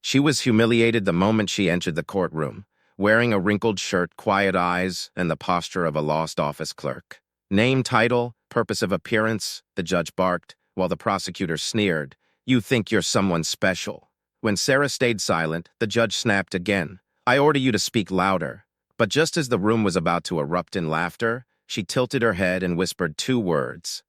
She was humiliated the moment she entered the courtroom, wearing a wrinkled shirt, quiet eyes, and the posture of a lost office clerk. Name, title, purpose of appearance, the judge barked, while the prosecutor sneered. You think you're someone special. When Sarah stayed silent, the judge snapped again. I order you to speak louder. But just as the room was about to erupt in laughter, she tilted her head and whispered two words.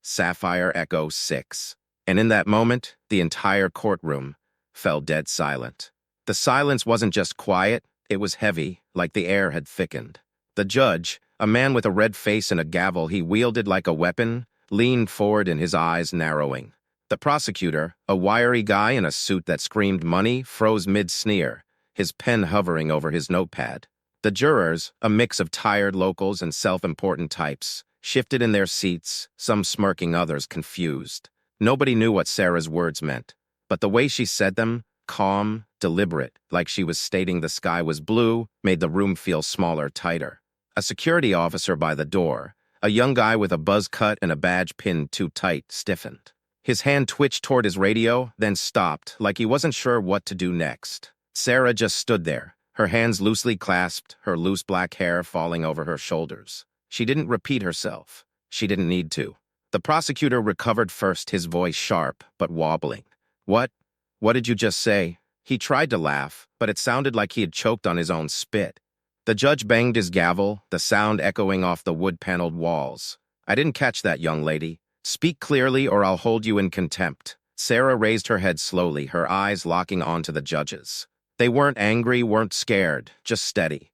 Sapphire Echo 6. And in that moment, the entire courtroom fell dead silent. The silence wasn't just quiet, it was heavy, like the air had thickened. The judge, a man with a red face and a gavel he wielded like a weapon, leaned forward and his eyes narrowing. The prosecutor, a wiry guy in a suit that screamed money, froze mid-sneer, his pen hovering over his notepad. The jurors, a mix of tired locals and self-important types, shifted in their seats, some smirking, others confused. Nobody knew what Sarah's words meant, but the way she said them, calm, deliberate, like she was stating the sky was blue, made the room feel smaller, tighter. A security officer by the door, a young guy with a buzz cut and a badge pinned too tight, stiffened. His hand twitched toward his radio, then stopped, like he wasn't sure what to do next. Sarah just stood there, her hands loosely clasped, her loose black hair falling over her shoulders. She didn't repeat herself. She didn't need to. The prosecutor recovered first, his voice sharp, but wobbling. What? What did you just say? He tried to laugh, but it sounded like he had choked on his own spit. The judge banged his gavel, the sound echoing off the wood-paneled walls. I didn't catch that, young lady. Speak clearly or I'll hold you in contempt. Sarah raised her head slowly, her eyes locking onto the judge's. They weren't angry, weren't scared, just steady.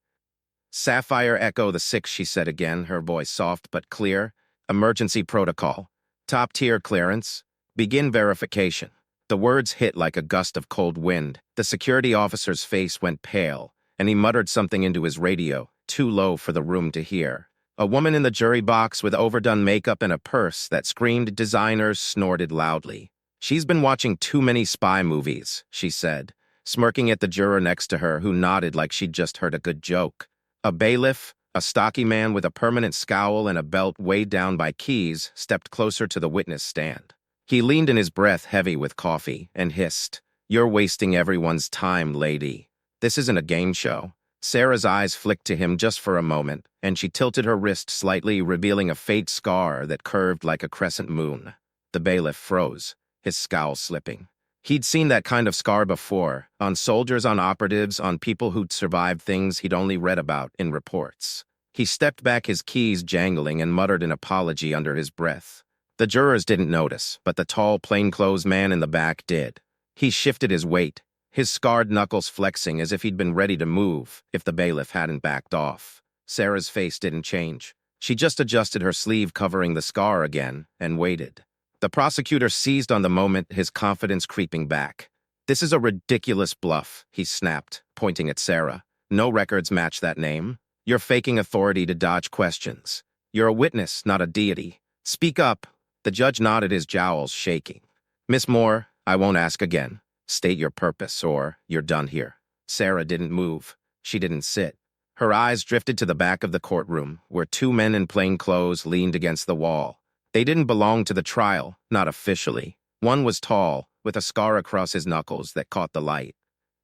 Sapphire Echo the 6, she said again, her voice soft but clear. Emergency protocol. Top-tier clearance. Begin verification. The words hit like a gust of cold wind. The security officer's face went pale, and he muttered something into his radio, too low for the room to hear. A woman in the jury box with overdone makeup and a purse that screamed designers snorted loudly. She's been watching too many spy movies, she said, smirking at the juror next to her who nodded like she'd just heard a good joke. A bailiff, a stocky man with a permanent scowl and a belt weighed down by keys, stepped closer to the witness stand. He leaned in, his breath heavy with coffee, and hissed, You're wasting everyone's time, lady. This isn't a game show. Sarah's eyes flicked to him just for a moment, and she tilted her wrist slightly, revealing a faint scar that curved like a crescent moon. The bailiff froze, his scowl slipping. He'd seen that kind of scar before, on soldiers, on operatives, on people who'd survived things he'd only read about in reports. He stepped back, his keys jangling, and muttered an apology under his breath. The jurors didn't notice, but the tall, plainclothes man in the back did. He shifted his weight, his scarred knuckles flexing as if he'd been ready to move if the bailiff hadn't backed off. Sarah's face didn't change. She just adjusted her sleeve covering the scar again and waited. The prosecutor seized on the moment, his confidence creeping back. This is a ridiculous bluff, he snapped, pointing at Sarah. No records match that name. You're faking authority to dodge questions. You're a witness, not a deity. Speak up. The judge nodded, his jowls shaking. Miss Moore, I won't ask again. State your purpose, or you're done here. Sarah didn't move. She didn't sit. Her eyes drifted to the back of the courtroom, where two men in plain clothes leaned against the wall. They didn't belong to the trial, not officially. One was tall, with a scar across his knuckles that caught the light.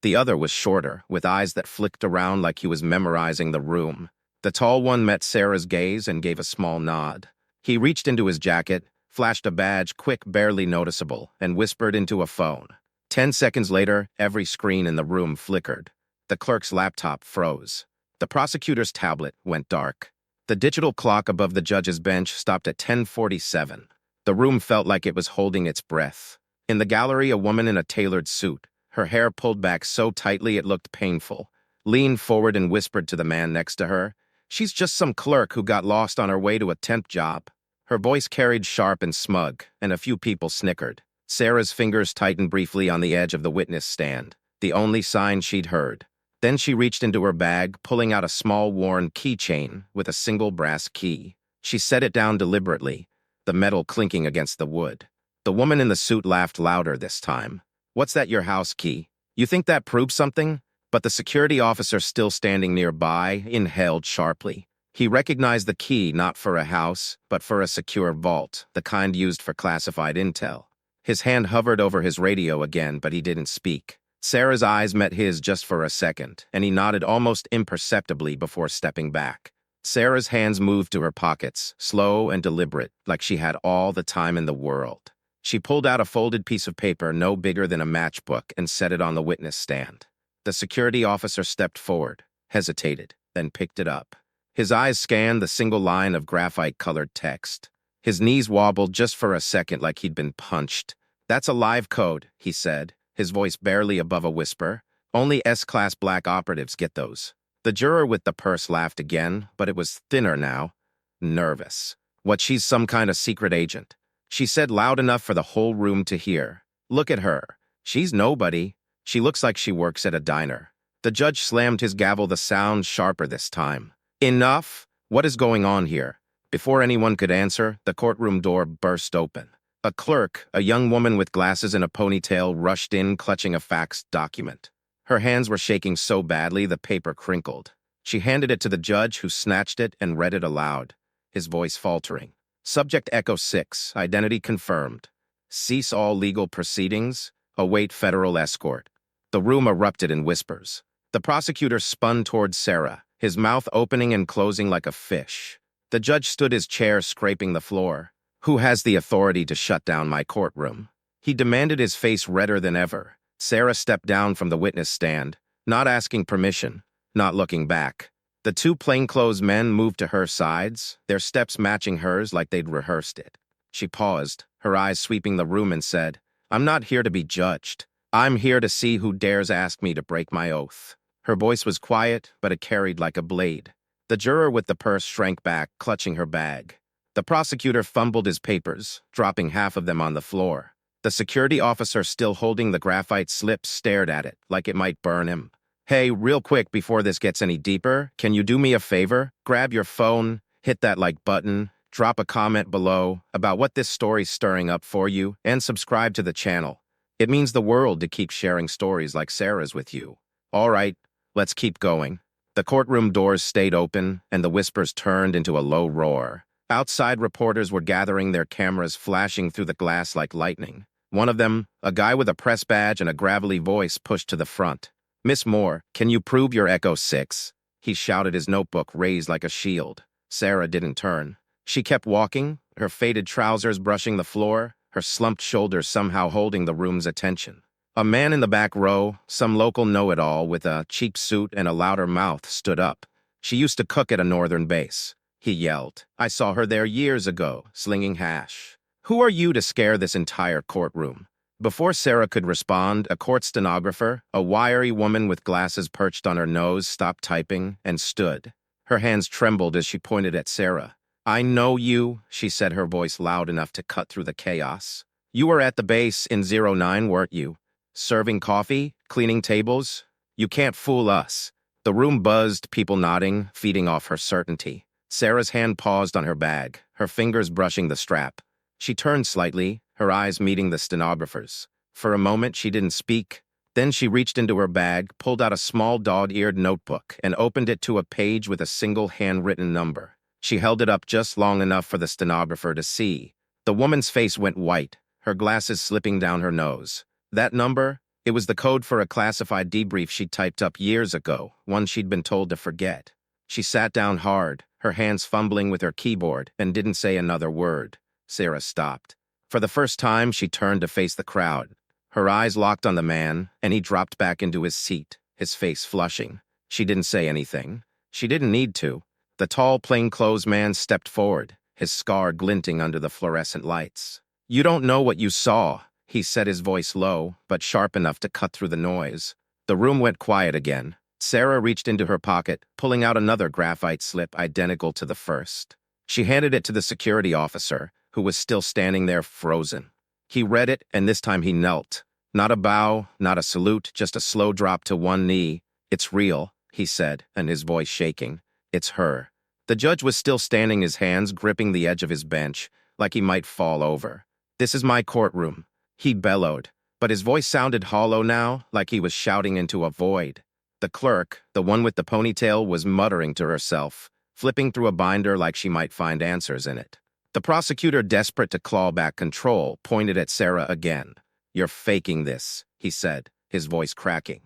The other was shorter, with eyes that flicked around like he was memorizing the room. The tall one met Sarah's gaze and gave a small nod. He reached into his jacket, flashed a badge, quick, barely noticeable, and whispered into a phone. 10 seconds later, every screen in the room flickered. The clerk's laptop froze. The prosecutor's tablet went dark. The digital clock above the judge's bench stopped at 10:47. The room felt like it was holding its breath. In the gallery, a woman in a tailored suit, her hair pulled back so tightly it looked painful, leaned forward and whispered to the man next to her, She's just some clerk who got lost on her way to a temp job. Her voice carried sharp and smug, and a few people snickered. Sarah's fingers tightened briefly on the edge of the witness stand, the only sign she'd heard. Then she reached into her bag, pulling out a small worn keychain with a single brass key. She set it down deliberately, the metal clinking against the wood. The woman in the suit laughed louder this time. What's that, your house key? You think that proves something? But the security officer, still standing nearby, inhaled sharply. He recognized the key not for a house, but for a secure vault, the kind used for classified intel. His hand hovered over his radio again, but he didn't speak. Sarah's eyes met his just for a second, and he nodded almost imperceptibly before stepping back. Sarah's hands moved to her pockets, slow and deliberate, like she had all the time in the world. She pulled out a folded piece of paper no bigger than a matchbook and set it on the witness stand. The security officer stepped forward, hesitated, then picked it up. His eyes scanned the single line of graphite-colored text. His knees wobbled just for a second like he'd been punched. "That's a live code," he said, his voice barely above a whisper. "Only S-class black operatives get those." The juror with the purse laughed again, but it was thinner now. Nervous. "What, she's some kind of secret agent?" She said loud enough for the whole room to hear. "Look at her. She's nobody. She looks like she works at a diner." The judge slammed his gavel, the sound sharper this time. "Enough! What is going on here?" Before anyone could answer, the courtroom door burst open. A clerk, a young woman with glasses and a ponytail, rushed in, clutching a faxed document. Her hands were shaking so badly the paper crinkled. She handed it to the judge, who snatched it and read it aloud, his voice faltering. "Subject Echo 6, identity confirmed. Cease all legal proceedings. Await federal escort." The room erupted in whispers. The prosecutor spun towards Sarah, his mouth opening and closing like a fish. The judge stood his chair, scraping the floor. "Who has the authority to shut down my courtroom?" He demanded, his face redder than ever. Sarah stepped down from the witness stand, not asking permission, not looking back. The two plainclothes men moved to her sides, their steps matching hers like they'd rehearsed it. She paused, her eyes sweeping the room, and said, "I'm not here to be judged. I'm here to see who dares ask me to break my oath." Her voice was quiet, but it carried like a blade. The juror with the purse shrank back, clutching her bag. The prosecutor fumbled his papers, dropping half of them on the floor. The security officer, still holding the graphite slip, stared at it like it might burn him. "Hey, real quick before this gets any deeper, can you do me a favor? Grab your phone, hit that like button, drop a comment below about what this story's stirring up for you, and subscribe to the channel. It means the world to keep sharing stories like Sarah's with you. All right, let's keep going." The courtroom doors stayed open, and the whispers turned into a low roar. Outside, reporters were gathering, their cameras flashing through the glass like lightning. One of them, a guy with a press badge and a gravelly voice, pushed to the front. "Miss Moore, can you prove your Echo 6? He shouted, his notebook raised like a shield. Sarah didn't turn. She kept walking, her faded trousers brushing the floor, her slumped shoulders somehow holding the room's attention. A man in the back row, some local know-it-all with a cheap suit and a louder mouth, stood up. "She used to cook at a northern base," he yelled. "I saw her there years ago, slinging hash. Who are you to scare this entire courtroom?" Before Sarah could respond, a court stenographer, a wiry woman with glasses perched on her nose, stopped typing and stood. Her hands trembled as she pointed at Sarah. "I know you," she said, her voice loud enough to cut through the chaos. "You were at the base in 09, weren't you? Serving coffee? Cleaning tables? You can't fool us." The room buzzed, people nodding, feeding off her certainty. Sarah's hand paused on her bag, her fingers brushing the strap. She turned slightly, her eyes meeting the stenographer's. For a moment, she didn't speak. Then she reached into her bag, pulled out a small dog-eared notebook, and opened it to a page with a single handwritten number. She held it up just long enough for the stenographer to see. The woman's face went white, her glasses slipping down her nose. That number? It was the code for a classified debrief she'd typed up years ago, one she'd been told to forget. She sat down hard, her hands fumbling with her keyboard, and didn't say another word. Sarah stopped. For the first time, she turned to face the crowd. Her eyes locked on the man, and he dropped back into his seat, his face flushing. She didn't say anything. She didn't need to. The tall, plainclothes man stepped forward, his scar glinting under the fluorescent lights. "You don't know what you saw," he said, his voice low, but sharp enough to cut through the noise. The room went quiet again. Sarah reached into her pocket, pulling out another graphite slip identical to the first. She handed it to the security officer, who was still standing there frozen. He read it, and this time he knelt. Not a bow, not a salute, just a slow drop to one knee. "It's real," he said, and his voice shaking. "It's her." The judge was still standing, his hands gripping the edge of his bench, like he might fall over. "This is my courtroom," he bellowed, but his voice sounded hollow now, like he was shouting into a void. The clerk, the one with the ponytail, was muttering to herself, flipping through a binder like she might find answers in it. The prosecutor, desperate to claw back control, pointed at Sarah again. "You're faking this," he said, his voice cracking.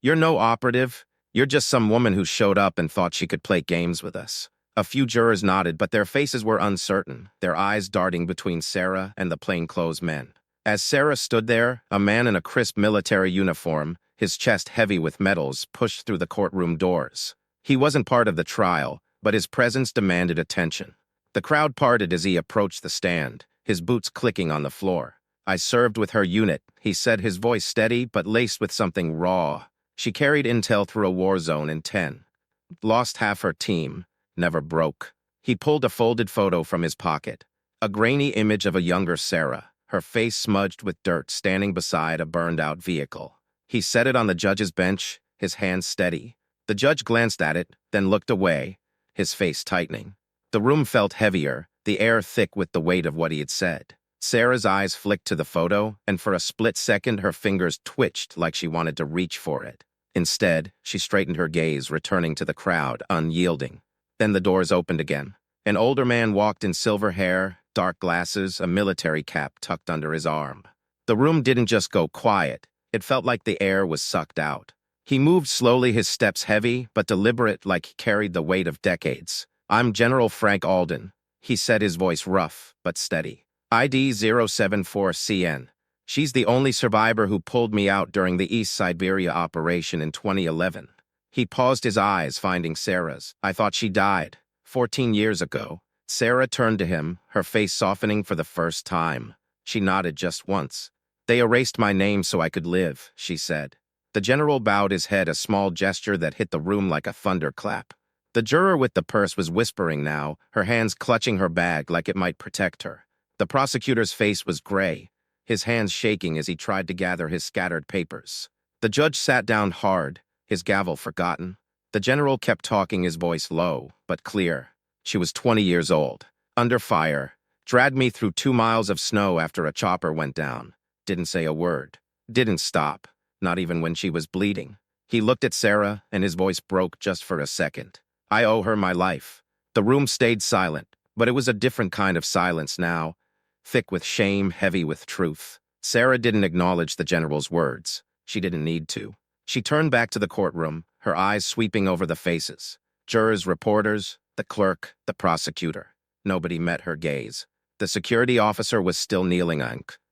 "You're no operative. You're just some woman who showed up and thought she could play games with us." A few jurors nodded, but their faces were uncertain, their eyes darting between Sarah and the plainclothes men. As Sarah stood there, a man in a crisp military uniform, his chest heavy with medals, pushed through the courtroom doors. He wasn't part of the trial, but his presence demanded attention. The crowd parted as he approached the stand, his boots clicking on the floor. "I served with her unit," he said, his voice steady but laced with something raw. "She carried intel through a war zone in 10. Lost half her team. Never broke." He pulled a folded photo from his pocket. A grainy image of a younger Sarah, her face smudged with dirt, standing beside a burned-out vehicle. He set it on the judge's bench, his hands steady. The judge glanced at it, then looked away, his face tightening. The room felt heavier, the air thick with the weight of what he had said. Sarah's eyes flicked to the photo, and for a split second her fingers twitched like she wanted to reach for it. Instead, she straightened her gaze, returning to the crowd, unyielding. Then the doors opened again. An older man walked in silver hair, dark glasses, a military cap tucked under his arm. The room didn't just go quiet, it felt like the air was sucked out. He moved slowly, his steps heavy but deliberate, like he carried the weight of decades. "I'm General Frank Alden," he said, his voice rough but steady. "ID 074CN. She's the only survivor who pulled me out during the East Siberia operation in 2011. He paused, his eyes finding Sarah's. "I thought she died 14 years ago." Sarah turned to him, her face softening for the first time. She nodded just once. "They erased my name so I could live," she said. The general bowed his head, a small gesture that hit the room like a thunderclap. The juror with the purse was whispering now, her hands clutching her bag like it might protect her. The prosecutor's face was gray, his hands shaking as he tried to gather his scattered papers. The judge sat down hard, his gavel forgotten. The general kept talking, his voice low but clear. "She was 20 years old, under fire, dragged me through 2 miles of snow after a chopper went down. Didn't say a word. Didn't stop, not even when she was bleeding." He looked at Sarah, and his voice broke just for a second. "I owe her my life." The room stayed silent, but it was a different kind of silence now, thick with shame, heavy with truth. Sarah didn't acknowledge the general's words. She didn't need to. She turned back to the courtroom, her eyes sweeping over the faces. Jurors, reporters, the clerk, the prosecutor. Nobody met her gaze. The security officer was still kneeling,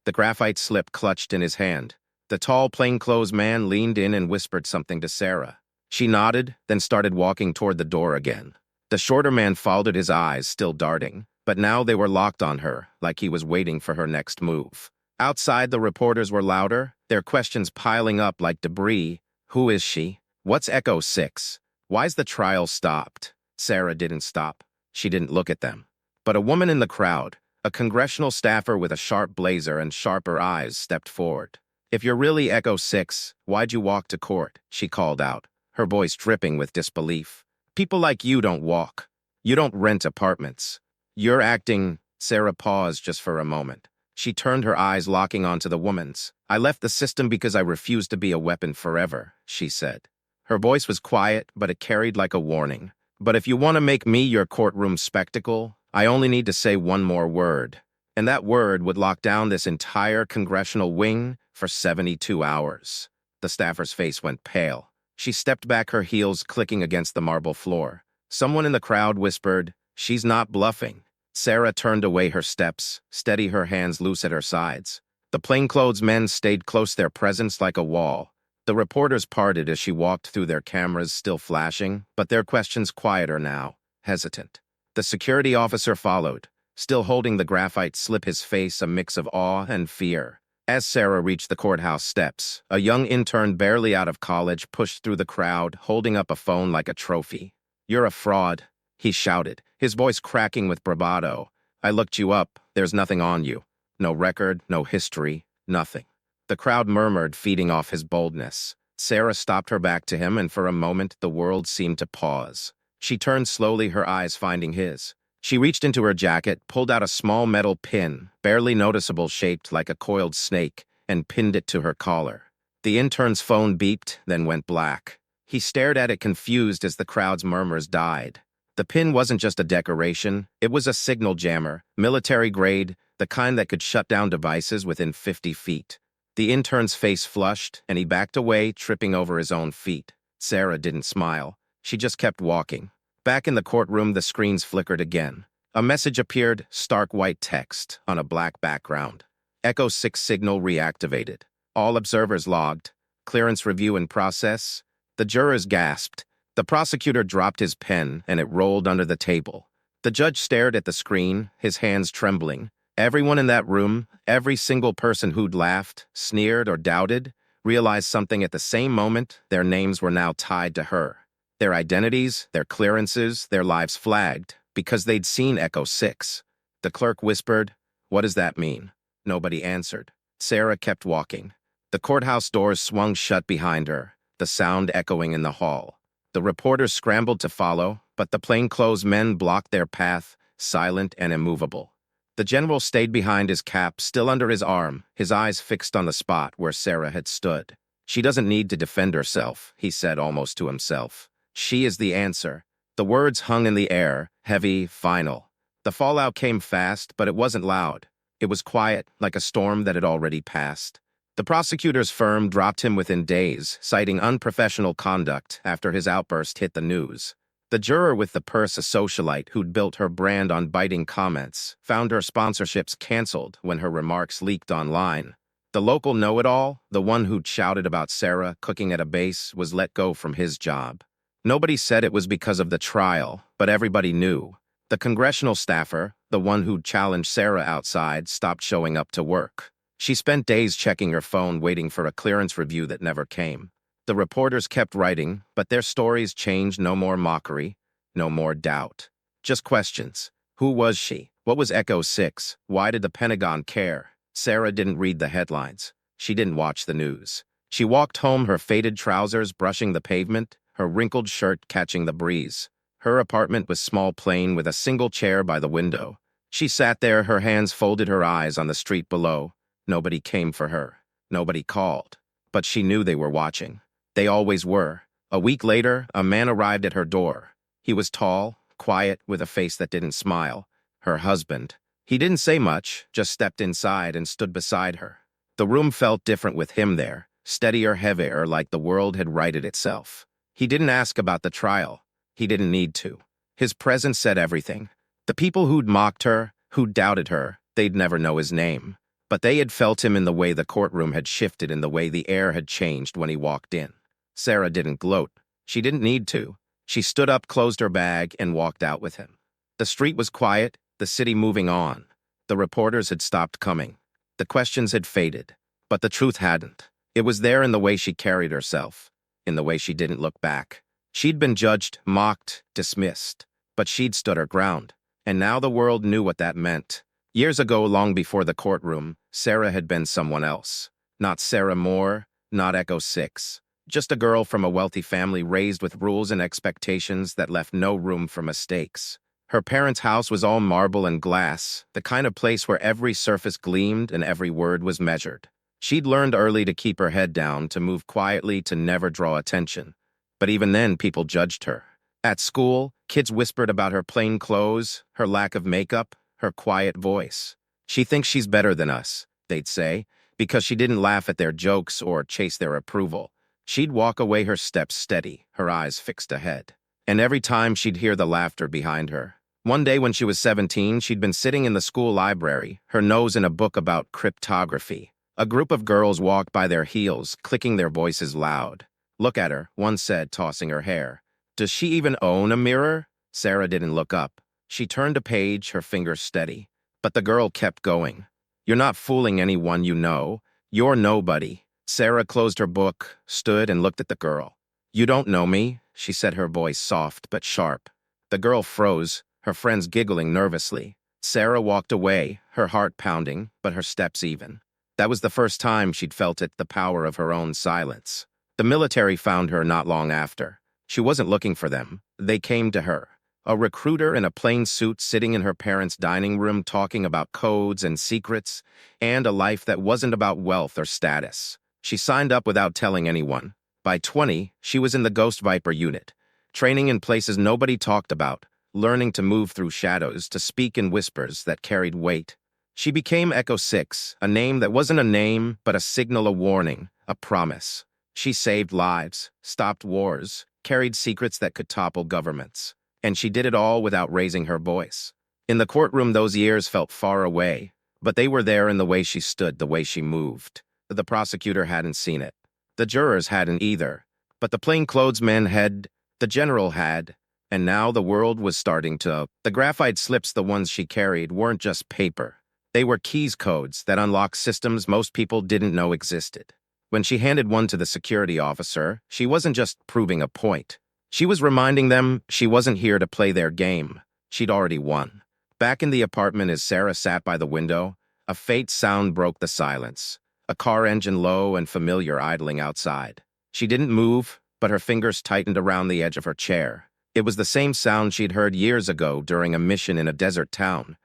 the graphite slip clutched in his hand. The tall, plainclothes man leaned in and whispered something to Sarah. She nodded, then started walking toward the door again. The shorter man followed, his eyes still darting, but now they were locked on her, like he was waiting for her next move. Outside, the reporters were louder, their questions piling up like debris. "Who is she? What's Echo 6? Why's the trial stopped?" Sarah didn't stop. She didn't look at them. But a woman in the crowd, a congressional staffer with a sharp blazer and sharper eyes, stepped forward. "If you're really Echo 6, why'd you walk to court?" she called out, her voice dripping with disbelief. "People like you don't walk. You don't rent apartments. You're acting." Sarah paused just for a moment. She turned, her eyes locking onto the woman's. "I left the system because I refused to be a weapon forever," she said. Her voice was quiet, but it carried like a warning. "But if you want to make me your courtroom spectacle, I only need to say one more word. And that word would lock down this entire congressional wing for 72 hours. The staffer's face went pale. She stepped back, her heels clicking against the marble floor. Someone in the crowd whispered, "She's not bluffing." Sarah turned away, her steps steady, her hands loose at her sides. The plainclothes men stayed close, their presence like a wall. The reporters parted as she walked through, their cameras still flashing, but their questions quieter now, hesitant. The security officer followed, still holding the graphite slip, his face a mix of awe and fear. As Sarah reached the courthouse steps, a young intern barely out of college pushed through the crowd, holding up a phone like a trophy. "You're a fraud," he shouted, his voice cracking with bravado. "I looked you up. There's nothing on you. No record, no history, nothing." The crowd murmured, feeding off his boldness. Sarah stopped her back to him, and for a moment the world seemed to pause. She turned slowly, her eyes finding his. She reached into her jacket, pulled out a small metal pin, barely noticeable, shaped like a coiled snake, and pinned it to her collar. The intern's phone beeped, then went black. He stared at it, confused, as the crowd's murmurs died. The pin wasn't just a decoration, it was a signal jammer, military grade, the kind that could shut down devices within 50 feet. The intern's face flushed, and he backed away, tripping over his own feet. Sarah didn't smile. She just kept walking. Back in the courtroom, the screens flickered again. A message appeared, stark white text, on a black background. Echo 6 signal reactivated. All observers logged. Clearance review in process. The jurors gasped. The prosecutor dropped his pen, and it rolled under the table. The judge stared at the screen, his hands trembling. Everyone in that room, every single person who'd laughed, sneered, or doubted, realized something at the same moment. Their names were now tied to her. Their identities, their clearances, their lives flagged, because they'd seen Echo 6. The clerk whispered, "What does that mean?" Nobody answered. Sarah kept walking. The courthouse doors swung shut behind her, the sound echoing in the hall. The reporters scrambled to follow, but the plainclothes men blocked their path, silent and immovable. The general stayed behind, his cap still under his arm, his eyes fixed on the spot where Sarah had stood. "She doesn't need to defend herself," he said almost to himself. "She is the answer." The words hung in the air, heavy, final. The fallout came fast, but it wasn't loud. It was quiet, like a storm that had already passed. The prosecutor's firm dropped him within days, citing unprofessional conduct after his outburst hit the news. The juror with the purse, a socialite who'd built her brand on biting comments, found her sponsorships canceled when her remarks leaked online. The local know-it-all, the one who'd shouted about Sarah cooking at a base, was let go from his job. Nobody said it was because of the trial, but everybody knew. The congressional staffer, the one who'd challenged Sarah outside, stopped showing up to work. She spent days checking her phone, waiting for a clearance review that never came. The reporters kept writing, but their stories changed. No more mockery, no more doubt. Just questions. Who was she? What was Echo 6? Why did the Pentagon care? Sarah didn't read the headlines. She didn't watch the news. She walked home, her faded trousers brushing the pavement, her wrinkled shirt catching the breeze. Her apartment was small, plain, with a single chair by the window. She sat there, her hands folded, her eyes on the street below. Nobody came for her. Nobody called. But she knew they were watching. They always were. A week later, a man arrived at her door. He was tall, quiet, with a face that didn't smile. Her husband. He didn't say much, just stepped inside and stood beside her. The room felt different with him there, steadier, heavier, like the world had righted itself. He didn't ask about the trial. He didn't need to. His presence said everything. The people who'd mocked her, who'd doubted her, they'd never know his name. But they had felt him in the way the courtroom had shifted, in the way the air had changed when he walked in. Sarah didn't gloat. She didn't need to. She stood up, closed her bag, and walked out with him. The street was quiet, the city moving on. The reporters had stopped coming. The questions had faded. But the truth hadn't. It was there in the way she carried herself, in the way she didn't look back. She'd been judged, mocked, dismissed. But she'd stood her ground. And now the world knew what that meant. Years ago, long before the courtroom, Sarah had been someone else. Not Sarah Moore, not Echo 6. Just a girl from a wealthy family, raised with rules and expectations that left no room for mistakes. Her parents' house was all marble and glass, the kind of place where every surface gleamed and every word was measured. She'd learned early to keep her head down, to move quietly, to never draw attention. But even then, people judged her. At school, kids whispered about her plain clothes, her lack of makeup, her quiet voice. "She thinks she's better than us," they'd say, because she didn't laugh at their jokes or chase their approval. She'd walk away, her steps steady, her eyes fixed ahead. And every time she'd hear the laughter behind her. One day when she was 17, she'd been sitting in the school library, her nose in a book about cryptography. A group of girls walked by, their heels clicking, their voices loud. "Look at her," one said, tossing her hair. "Does she even own a mirror?" Sarah didn't look up. She turned a page, her fingers steady. But the girl kept going. "You're not fooling anyone you know. You're nobody." Sarah closed her book, stood, and looked at the girl. "You don't know me," she said, her voice soft but sharp. The girl froze, her friends giggling nervously. Sarah walked away, her heart pounding, but her steps even. That was the first time she'd felt it, the power of her own silence. The military found her not long after. She wasn't looking for them. They came to her. A recruiter in a plain suit, sitting in her parents' dining room, talking about codes and secrets, and a life that wasn't about wealth or status. She signed up without telling anyone. By 20, she was in the Ghost Viper unit, training in places nobody talked about, learning to move through shadows, to speak in whispers that carried weight. She became Echo 6, a name that wasn't a name, but a signal, a warning, a promise. She saved lives, stopped wars, carried secrets that could topple governments. And she did it all without raising her voice. In the courtroom, those years felt far away, but they were there in the way she stood, the way she moved. The prosecutor hadn't seen it. The jurors hadn't either. But the plainclothesmen had, the general had, and now the world was starting to. The graphite slips, the ones she carried, weren't just paper. They were keys codes that unlocked systems most people didn't know existed. When she handed one to the security officer, she wasn't just proving a point. She was reminding them she wasn't here to play their game. She'd already won. Back in the apartment as Sarah sat by the window, a faint sound broke the silence. A car engine low and familiar idling outside. She didn't move, but her fingers tightened around the edge of her chair. It was the same sound she'd heard years ago during a mission in a desert town,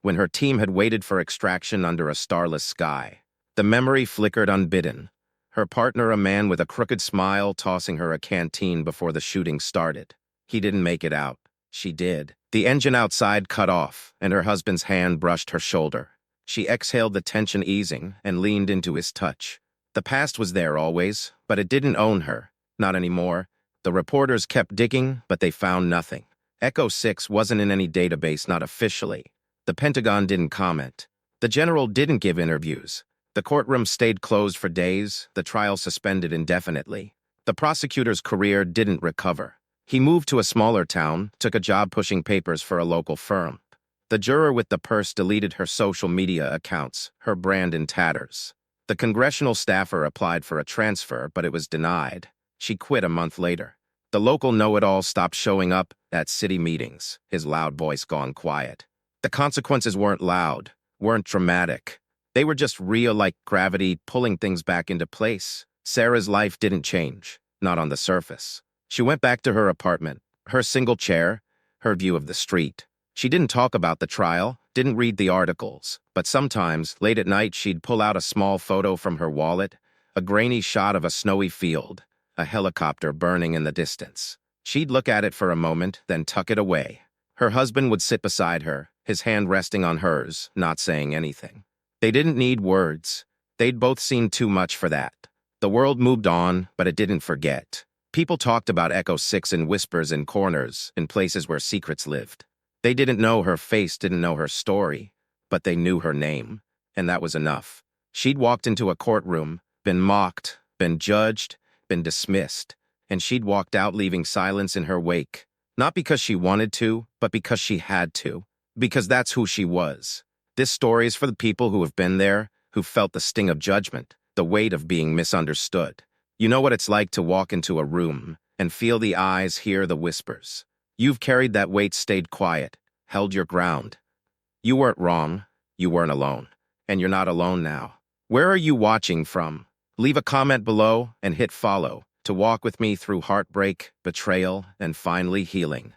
when her team had waited for extraction under a starless sky. The memory flickered unbidden. Her partner, a man with a crooked smile, tossing her a canteen before the shooting started. He didn't make it out. She did. The engine outside cut off, and her husband's hand brushed her shoulder. She exhaled, the tension easing, and leaned into his touch. The past was there always, but it didn't own her. Not anymore. The reporters kept digging, but they found nothing. Echo 6 wasn't in any database, not officially. The Pentagon didn't comment. The general didn't give interviews. The courtroom stayed closed for days, the trial suspended indefinitely. The prosecutor's career didn't recover. He moved to a smaller town, took a job pushing papers for a local firm. The juror with the purse deleted her social media accounts, her brand in tatters. The congressional staffer applied for a transfer, but it was denied. She quit a month later. The local know-it-all stopped showing up at city meetings, his loud voice gone quiet. The consequences weren't loud, weren't dramatic. They were just real, like gravity pulling things back into place. Sarah's life didn't change, not on the surface. She went back to her apartment, her single chair, her view of the street. She didn't talk about the trial, didn't read the articles, but sometimes, late at night, she'd pull out a small photo from her wallet, a grainy shot of a snowy field, a helicopter burning in the distance. She'd look at it for a moment, then tuck it away. Her husband would sit beside her, his hand resting on hers, not saying anything. They didn't need words. They'd both seen too much for that. The world moved on, but it didn't forget. People talked about Echo 6 in whispers in corners, in places where secrets lived. They didn't know her face, didn't know her story, but they knew her name, and that was enough. She'd walked into a courtroom, been mocked, been judged, been dismissed, and she'd walked out leaving silence in her wake. Not because she wanted to, but because she had to. Because that's who she was. This story is for the people who have been there, who felt the sting of judgment, the weight of being misunderstood. You know what it's like to walk into a room and feel the eyes, hear the whispers. You've carried that weight, stayed quiet, held your ground. You weren't wrong, you weren't alone. And you're not alone now. Where are you watching from? Leave a comment below and hit follow to walk with me through heartbreak, betrayal, and finally healing.